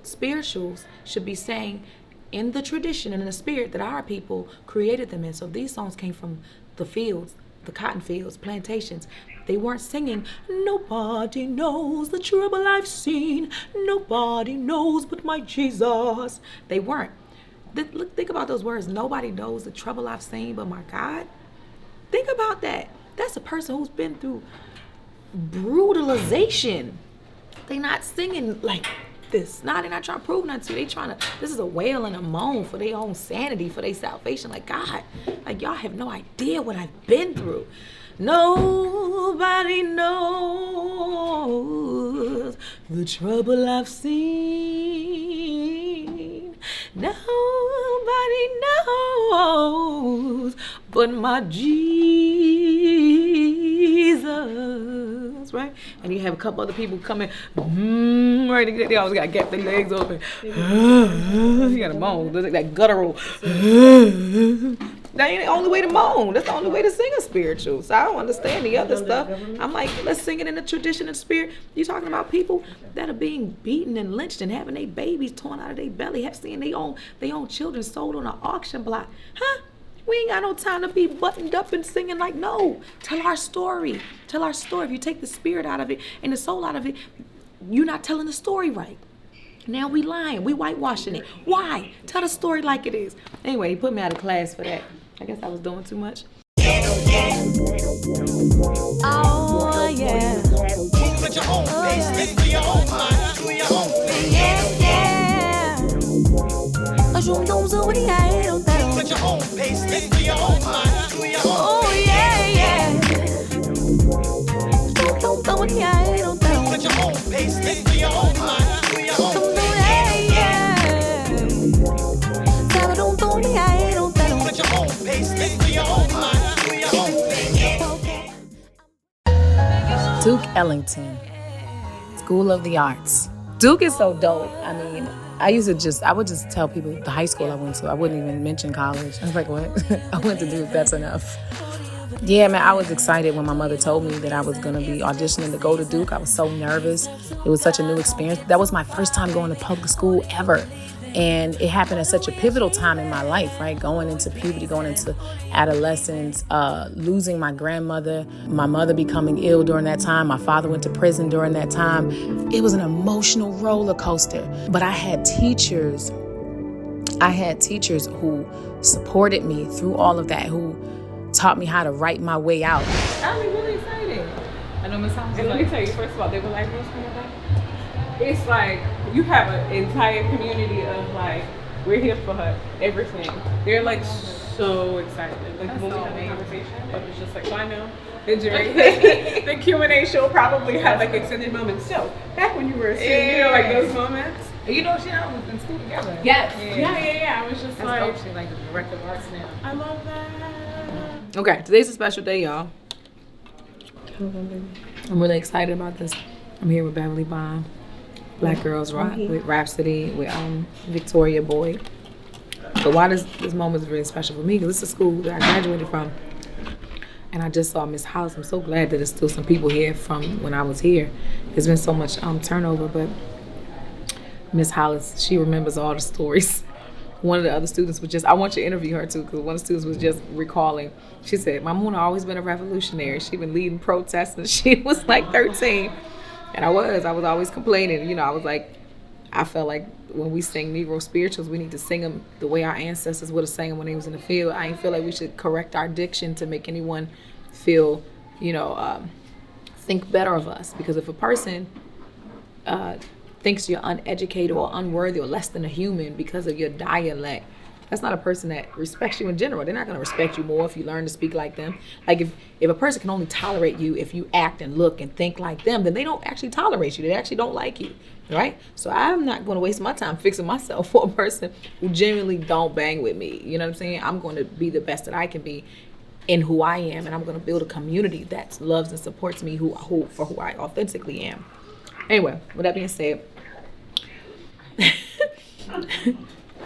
spirituals should be sang in the tradition and in the spirit that our people created them in. So these songs came from the fields, the cotton fields, plantations. They weren't singing, nobody knows the trouble I've seen, nobody knows but my Jesus. They weren't. Look, think about those words. Nobody knows the trouble I've seen but my God. Think about that. That's a person who's been through brutalization. They not singing like this. Nah, they're not trying to prove nothing to you. They trying to, this is a wail and a moan for their own sanity, for their salvation. Like, God, like y'all have no idea what I've been through. Nobody knows the trouble I've seen. Nobody knows but my Jesus, right? And you have a couple other people coming, right? They always got to get their legs open. You got to moan, that guttural. That ain't the only way to moan. That's the only way to sing a spiritual. So I don't understand the other stuff. I'm like, let's sing it in the tradition and spirit. You talking about people that are being beaten and lynched and having their babies torn out of their belly, have seen their own children sold on an auction block. Huh? We ain't got no time to be buttoned up and singing like, no. Tell our story. Tell our story. If you take the spirit out of it and the soul out of it, you're not telling the story right. Now we lying. We whitewashing it. Why? Tell the story like it is. Anyway, he put me out of class for that. I guess I was doing too much. Oh, yeah. Put your own face, think for your own mind, do your own thing. Yeah. Put your own pace, think for your own mind, do your own thing. Oh, yeah. Put your own pace, think for your own mind, do your own thing. Put your own pace, think for your own mind, do your own thing. Duke Ellington, School of the Arts. Duke is so dope. I mean, I would just tell people the high school I went to. I wouldn't even mention college. I was like, what? I went to Duke, that's enough. Yeah, man, I was excited when my mother told me that I was going to be auditioning to go to Duke. I was so nervous. It was such a new experience. That was my first time going to public school ever. And it happened at such a pivotal time in my life, right? Going into puberty, going into adolescence, losing my grandmother, my mother becoming ill during that time. My father went to prison during that time. It was an emotional roller coaster. But I had teachers who supported me through all of that, who taught me how to write my way out. That was really exciting. I know Miss Thompson. And let me tell you, first of all, they were like, what's going on? It's like you have an entire community of like, we're here for her, everything. They're like so excited. Like when we had the conversation, it was just like, so I know that during the Q&A show probably had like extended moments. So back when you were a student, you know, like those moments. You know, she and I was in school together. Yes. Yeah. I was just that's like, dope. She's like the director of arts now. I love that. Okay, today's a special day, y'all. I'm really excited about this. I'm here with Beverly Bond. Black Girls Rock with Rhapsody, with Victoria Boyd. But why this moment is really special for me, because it's a school that I graduated from. And I just saw Miss Hollis. I'm so glad that there's still some people here from when I was here. There's been so much turnover, but Miss Hollis, she remembers all the stories. One of the other students was just, I want you to interview her too, because one of the students was just recalling. She said, my Muna always been a revolutionary. She been leading protests since she was like 13. And I was always complaining. You know, I was like, I felt like when we sing Negro spirituals, we need to sing them the way our ancestors would have sang them when they was in the field. I ain't feel like we should correct our diction to make anyone feel, think better of us. Because if a person thinks you're uneducated or unworthy or less than a human because of your dialect, that's not a person that respects you in general. They're not going to respect you more if you learn to speak like them. Like if a person can only tolerate you if you act and look and think like them, then they don't actually tolerate you. They actually don't like you, right? So I'm not going to waste my time fixing myself for a person who genuinely don't bang with me. You know what I'm saying? I'm going to be the best that I can be in who I am, and I'm going to build a community that loves and supports me for who I authentically am. Anyway, with that being said,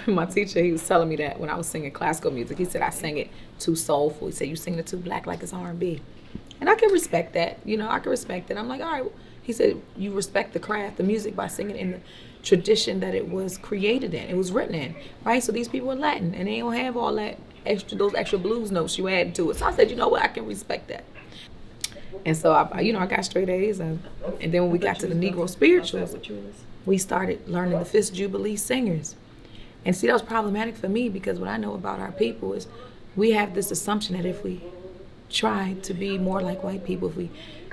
my teacher, he was telling me that when I was singing classical music, he said I sang it too soulful. He said, you sing it too black like it's R&B. And I can respect that. I can respect that. I'm like, all right. He said, you respect the craft, the music, by singing tradition that it was created in, it was written in, right? So these people are Latin, and they don't have all that those extra blues notes you add to it. So I said, you know what, I can respect that. And so I got straight A's, and then when we got to the Negro spirituals, we started learning the Fifth Jubilee singers. And see, that was problematic for me, because what I know about our people is we have this assumption that if we try to be more like white people, if we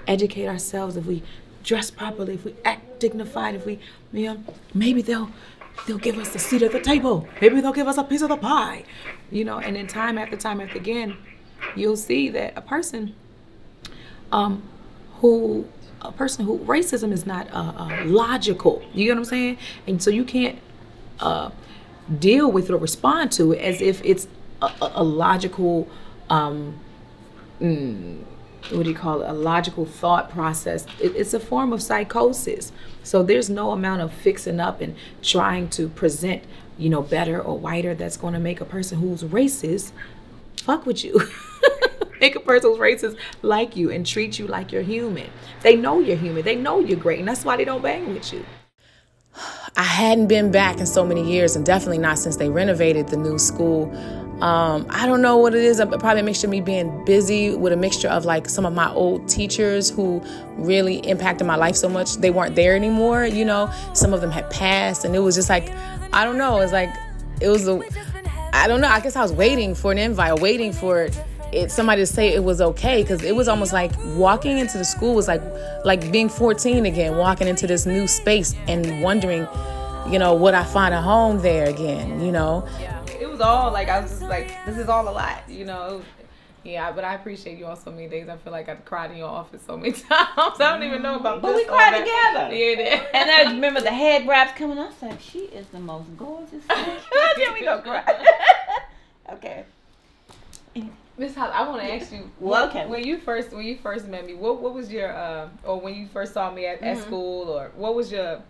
educate ourselves, if we dress properly, if we act dignified, if we, maybe they'll give us a seat at the table. Maybe they'll give us a piece of the pie. And then time after again, you'll see that a person who racism is not logical. You get what I'm saying? And so you can't deal with it or respond to it as if it's a logical, what do you call it? A logical thought process. It's a form of psychosis. So there's no amount of fixing up and trying to present, better or whiter that's going to make a person who's racist fuck with you. Make a person who's racist like you and treat you like you're human. They know you're human. They know you're great, and that's why they don't bang with you. I hadn't been back in so many years, and definitely not since they renovated the new school. I don't know what it is. Probably a mixture of me being busy with a mixture of like some of my old teachers who really impacted my life so much. They weren't there anymore, Some of them had passed, and it was just like, I don't know. I don't know. I guess I was waiting for an invite, waiting for somebody to say it was okay, because it was almost like walking into the school was like being 14 again, walking into this new space and wondering, would I find a home there again, Yeah, it was all like, I was just like, this is all a lot, Yeah, but I appreciate you all so many days. I feel like I've cried in your office so many times. I don't even know about but this. But we cried together. Yeah, and I remember the head wraps coming. I was like, she is the most gorgeous thing. Then we gonna cry. Okay. Miss Holly, I want to ask you. Okay. When you first met me, what was your or when you first saw me at school, or what was your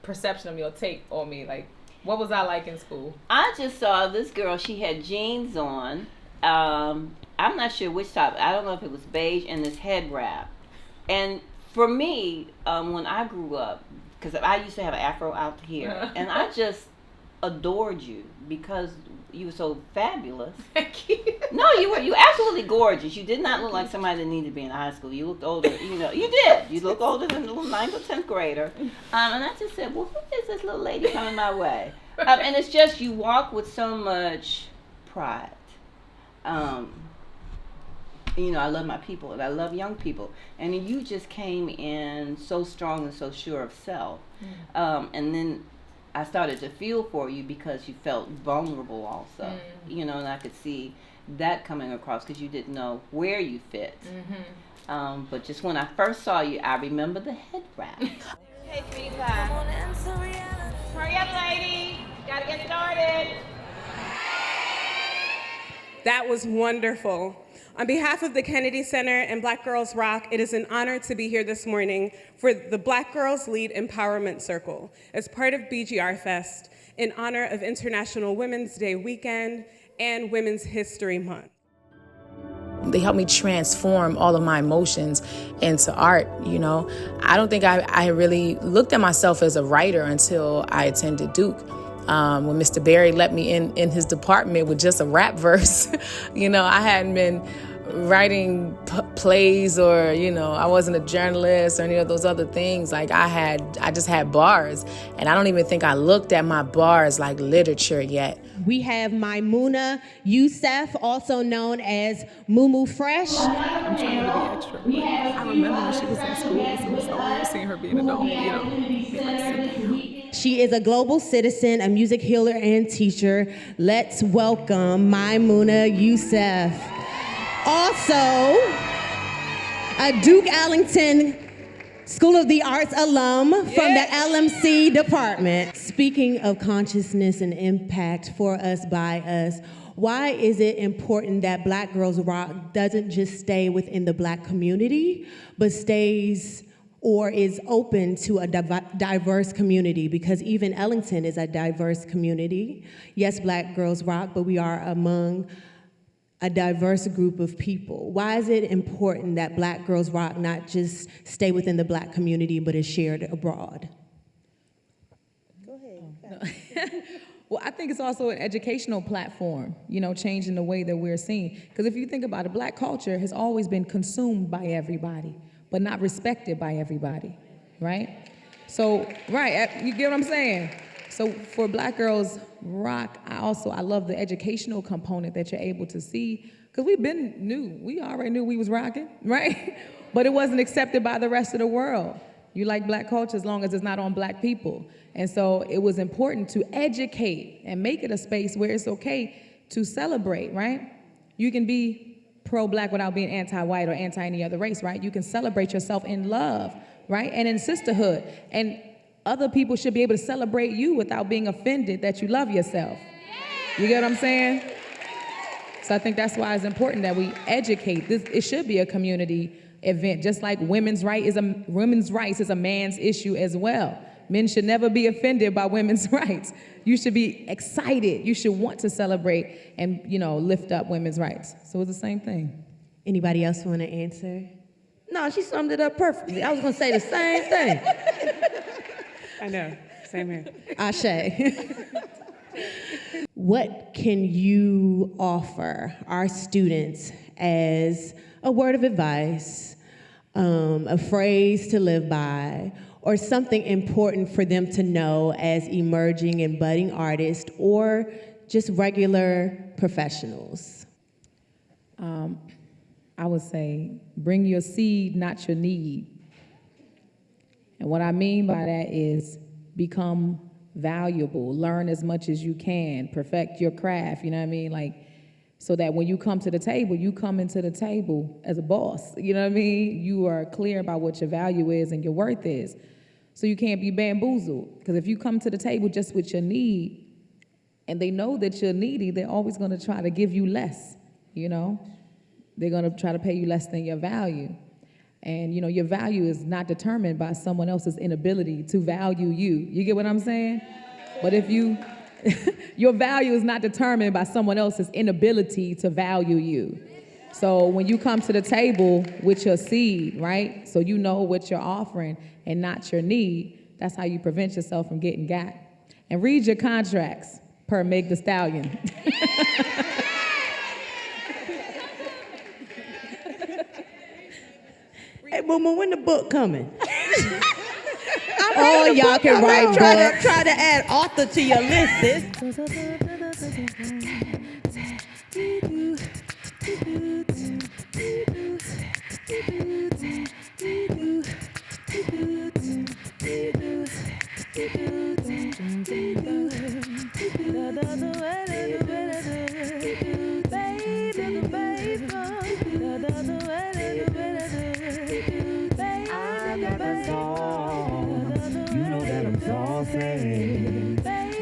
perception of your take on me? Like, what was I like in school? I just saw this girl. She had jeans on. I'm not sure which type. I don't know if it was beige, and this head wrap. And for me, when I grew up, because I used to have an afro out here, and I just adored you because you were so fabulous. Thank you. No, you absolutely gorgeous. You did not look like somebody that needed to be in high school. You looked older, you did. You look older than a little 9th or 10th grader. And I just said, well, who is this little lady coming my way? And it's just, you walk with so much pride. I love my people, and I love young people. And you just came in so strong and so sure of self. And then I started to feel for you because you felt vulnerable also, and I could see that coming across because you didn't know where you fit. But just when I first saw you, I remember the head wrap. Hey, sweetie pie. Hurry up, lady. Gotta get started. That was wonderful. On behalf of the Kennedy Center and Black Girls Rock, it is an honor to be here this morning for the Black Girls Lead Empowerment Circle as part of BGR Fest in honor of International Women's Day weekend and Women's History Month. They helped me transform all of my emotions into art, I don't think I really looked at myself as a writer until I attended Duke. When Mr. Barry let me in his department with just a rap verse, I hadn't been writing plays or, I wasn't a journalist or any of those other things. Like I just had bars, and I don't even think I looked at my bars like literature yet. We have Maimouna Youssef, also known as Mumu Fresh. I'm trying to be extra, but I remember when she was in school, so it was so weird seeing her being an adult, She is a global citizen, a music healer, and teacher. Let's welcome Maimouna Youssef. Also, a Duke Ellington School of the Arts alum from the LMC department. Speaking of consciousness and impact for us, by us, why is it important that Black Girls Rock doesn't just stay within the Black community, but stays or is open to a diverse community? Because even Ellington is a diverse community. Yes, Black Girls Rock, but we are among a diverse group of people. Why is it important that Black Girls Rock not just stay within the Black community, but is shared abroad? Go ahead. Well, I think it's also an educational platform, changing the way that we're seen. Because if you think about it, Black culture has always been consumed by everybody, but not respected by everybody, right? So, right, you get what I'm saying? So for Black Girls Rock, I love the educational component that you're able to see, because we already knew we was rocking, right? But it wasn't accepted by the rest of the world. You like Black culture as long as it's not on Black people. And so it was important to educate and make it a space where it's okay to celebrate, right? You can be pro-Black without being anti-white or anti any other race, right? You can celebrate yourself in love, right? And in sisterhood. And other people should be able to celebrate you without being offended that you love yourself. You get what I'm saying? So I think that's why it's important that we educate. It should be a community event, just like women's rights is a man's issue as well. Men should never be offended by women's rights. You should be excited. You should want to celebrate and, lift up women's rights. So it's the same thing. Anybody else want to answer? No, she summed it up perfectly. I was going to say the same thing. I know. Same here. Ashe. What can you offer our students as a word of advice, a phrase to live by, or something important for them to know as emerging and budding artists or just regular professionals? I would say, bring your seed, not your need. And what I mean by that is become valuable, learn as much as you can, perfect your craft, you know what I mean? So that when you come to the table, you come into the table as a boss, you know what I mean? You are clear about what your value is and your worth is. So you can't be bamboozled, because if you come to the table just with your need, and they know that you're needy, they're always gonna try to give you less, They're gonna try to pay you less than your value. And your value is not determined by someone else's inability to value you. You get what I'm saying? But if your value is not determined by someone else's inability to value you. So when you come to the table with your seed, right? So you know what you're offering and not your need, that's how you prevent yourself from getting got. And read your contracts per Meg Thee Stallion. Hey, Mumu, when the book coming? Oh, y'all can write books. Try to add author to your list, sis.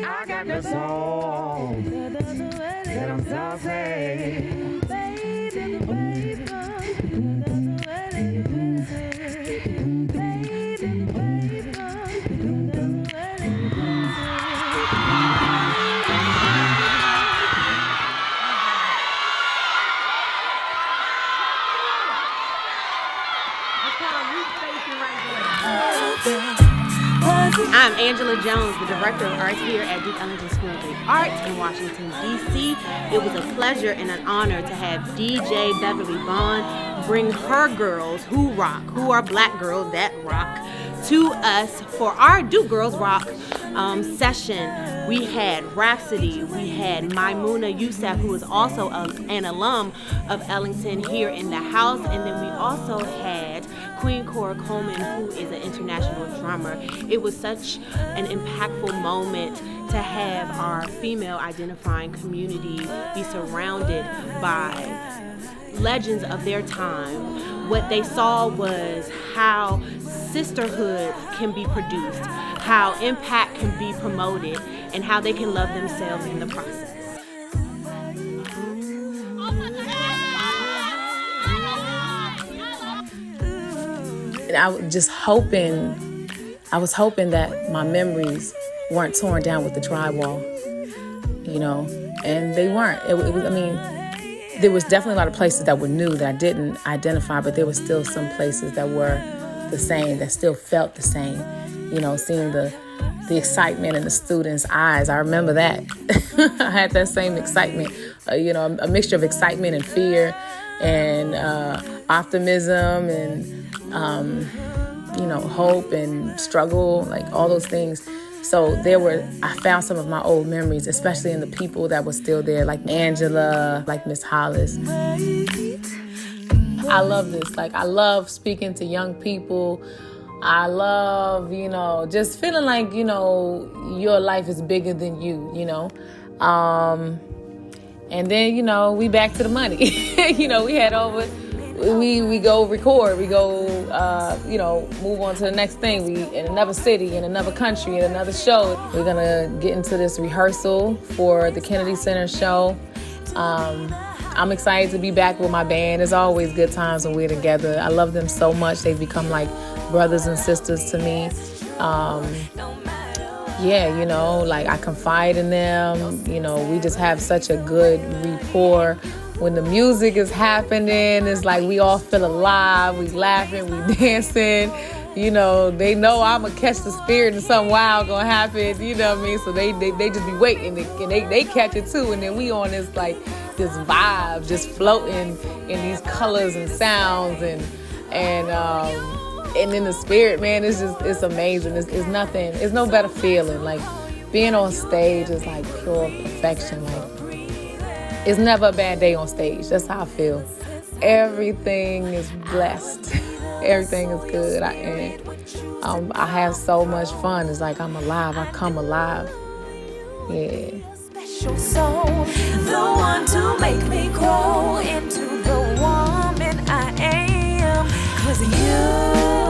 I got the song that I'm saucy. I'm Angela Jones, the Director of Arts here at Duke Ellington School of the Arts in Washington, D.C. It was a pleasure and an honor to have DJ Beverly Vaughn bring her girls who rock, who are Black girls that rock, to us for our Duke Girls Rock session. We had Rhapsody, we had Maimuna Youssef, who is also an alum of Ellington here in the house, and then we also had Queen Cora Coleman, who is an international drummer. It was such an impactful moment to have our female identifying community be surrounded by legends of their time. What they saw was how sisterhood can be produced, how impact can be promoted, and how they can love themselves in the process. And I was hoping that my memories weren't torn down with the drywall, and they weren't. There was definitely a lot of places that were new that I didn't identify, but there were still some places that were the same, that still felt the same. Seeing the the excitement in the students' eyes. I remember that. I had that same excitement, a mixture of excitement and fear and optimism and, hope and struggle, like all those things. So I found some of my old memories, especially in the people that were still there, like Angela, like Miss Hollis. I love this. Like, I love speaking to young people. I love, just feeling like, your life is bigger than you, And then, we back to the money. We head over, we go record, we go, move on to the next thing. We in another city, in another country, in another show. We're going to get into this rehearsal for the Kennedy Center show. I'm excited to be back with my band. It's always good times when we're together. I love them so much. They've become like brothers and sisters to me. I confide in them. We just have such a good rapport. When the music is happening, it's like we all feel alive. We laughing, we dancing. They know I'm going to catch the spirit and something wild going to happen. You know what I mean? So they just be waiting and they catch it too. And then we on this this vibe, just floating in these colors and sounds and in the spirit, man, it's amazing. It's nothing. It's no better feeling. Like being on stage is like pure perfection. Like it's never a bad day on stage. That's how I feel. Everything is blessed. Everything is good. I have so much fun. It's like I'm alive. I come alive. Yeah. Special soul, the one to make me grow into the woman I am. 'Cause you